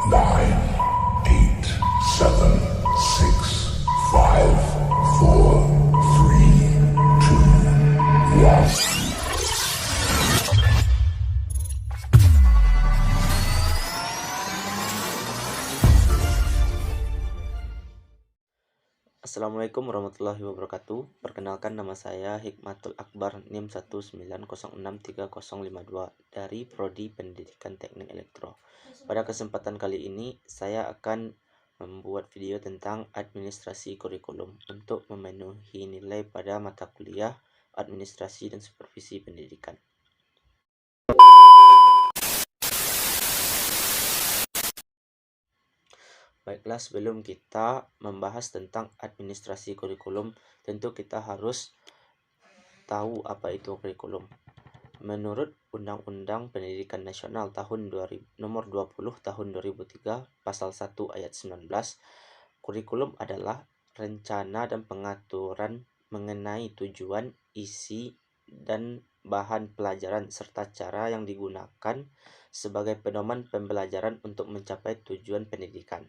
nine, eight, seven, six, five, four, three, two, one. Assalamualaikum warahmatullahi wabarakatuh. Perkenalkan, nama saya Hikmatul Akbar, NIM 190630052 dari Prodi Pendidikan Teknik Elektro. Pada kesempatan kali ini saya akan membuat video tentang administrasi kurikulum untuk memenuhi nilai pada mata kuliah administrasi dan supervisi pendidikan. Baiklah, sebelum kita membahas tentang administrasi kurikulum, tentu kita harus tahu apa itu kurikulum. Menurut Undang-Undang Pendidikan Nasional nomor 20 tahun 2003 pasal 1 ayat 19, kurikulum adalah rencana dan pengaturan mengenai tujuan, isi, dan bahan pelajaran serta cara yang digunakan sebagai pedoman pembelajaran untuk mencapai tujuan pendidikan.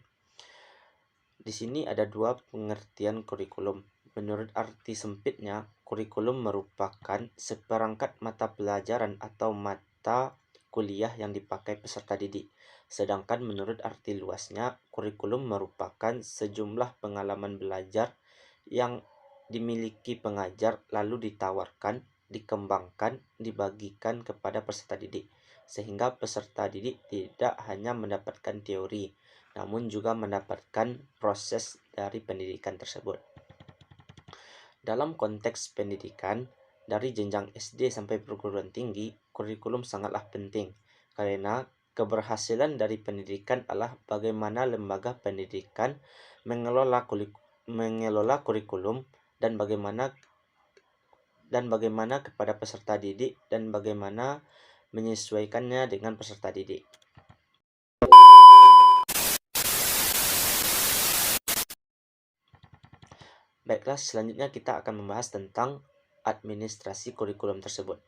Di sini ada dua pengertian kurikulum. Menurut arti sempitnya, kurikulum merupakan seperangkat mata pelajaran atau mata kuliah yang dipakai peserta didik. Sedangkan menurut arti luasnya, kurikulum merupakan sejumlah pengalaman belajar yang dimiliki pengajar lalu ditawarkan, dikembangkan, dibagikan kepada peserta didik. Sehingga peserta didik tidak hanya mendapatkan teori, namun juga mendapatkan proses dari pendidikan tersebut. Dalam konteks pendidikan, dari jenjang SD sampai perguruan tinggi, kurikulum sangatlah penting, karena keberhasilan dari pendidikan adalah bagaimana lembaga pendidikan mengelola kurikulum dan bagaimana kepada peserta didik dan bagaimana menyesuaikannya dengan peserta didik. Baiklah, selanjutnya kita akan membahas tentang administrasi kurikulum tersebut.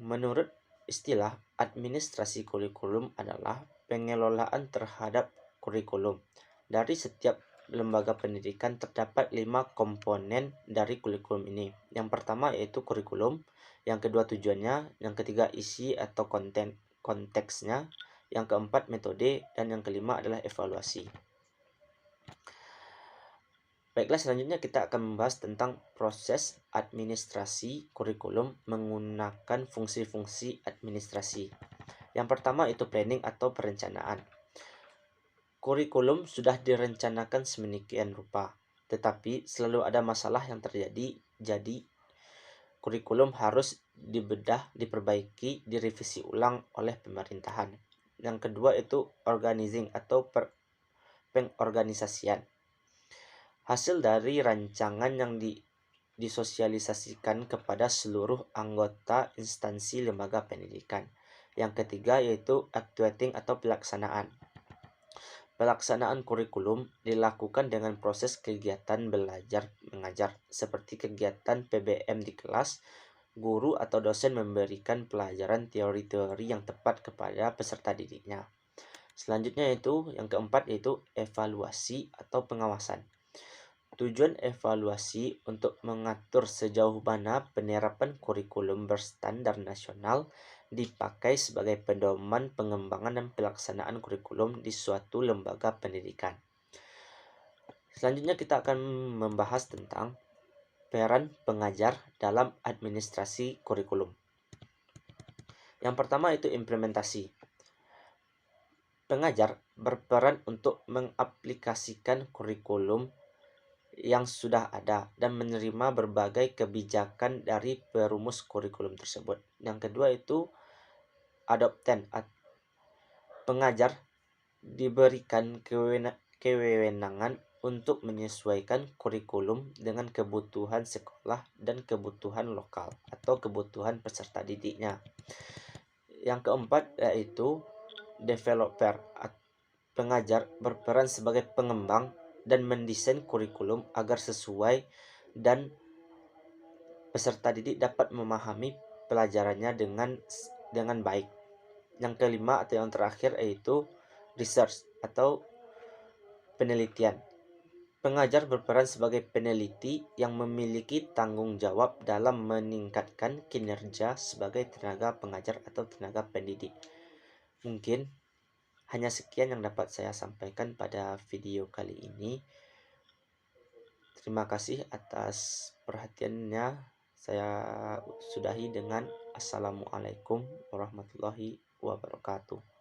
Menurut istilah, administrasi kurikulum adalah pengelolaan terhadap kurikulum. Dari setiap lembaga pendidikan terdapat 5 komponen dari kurikulum ini. Yang pertama yaitu kurikulum, yang kedua tujuannya, yang ketiga isi atau konteksnya, yang keempat metode, dan yang kelima adalah evaluasi. Baiklah, selanjutnya kita akan membahas tentang proses administrasi kurikulum menggunakan fungsi-fungsi administrasi. Yang pertama itu planning atau perencanaan. Kurikulum sudah direncanakan sedemikian rupa, tetapi selalu ada masalah yang terjadi, jadi kurikulum harus dibedah, diperbaiki, direvisi ulang oleh pemerintahan. Yang kedua itu organizing atau pengorganisasian. Hasil dari rancangan yang disosialisasikan kepada seluruh anggota instansi lembaga pendidikan. Yang ketiga yaitu actuating atau pelaksanaan. Pelaksanaan kurikulum dilakukan dengan proses kegiatan belajar mengajar seperti kegiatan PBM di kelas. Guru atau dosen memberikan pelajaran teori-teori yang tepat kepada peserta didiknya. Selanjutnya itu yang keempat yaitu evaluasi atau pengawasan. Tujuan evaluasi untuk mengatur sejauh mana penerapan kurikulum berstandar nasional dipakai sebagai pedoman pengembangan dan pelaksanaan kurikulum di suatu lembaga pendidikan. Selanjutnya kita akan membahas tentang peran pengajar dalam administrasi kurikulum. Yang pertama itu implementasi. Pengajar berperan untuk mengaplikasikan kurikulum yang sudah ada dan menerima berbagai kebijakan dari perumus kurikulum tersebut. Yang kedua itu adopten. Pengajar diberikan kewenangan untuk menyesuaikan kurikulum dengan kebutuhan sekolah dan kebutuhan lokal atau kebutuhan peserta didiknya. Yang keempat yaitu developer. Pengajar berperan sebagai pengembang dan mendesain kurikulum agar sesuai dan peserta didik dapat memahami pelajarannya dengan baik. Yang kelima atau yang terakhir yaitu research atau penelitian. Pengajar berperan sebagai peneliti yang memiliki tanggung jawab dalam meningkatkan kinerja sebagai tenaga pengajar atau tenaga pendidik. Mungkin hanya sekian yang dapat saya sampaikan pada video kali ini. Terima kasih atas perhatiannya. Saya sudahi dengan Assalamualaikum warahmatullahi wabarakatuh.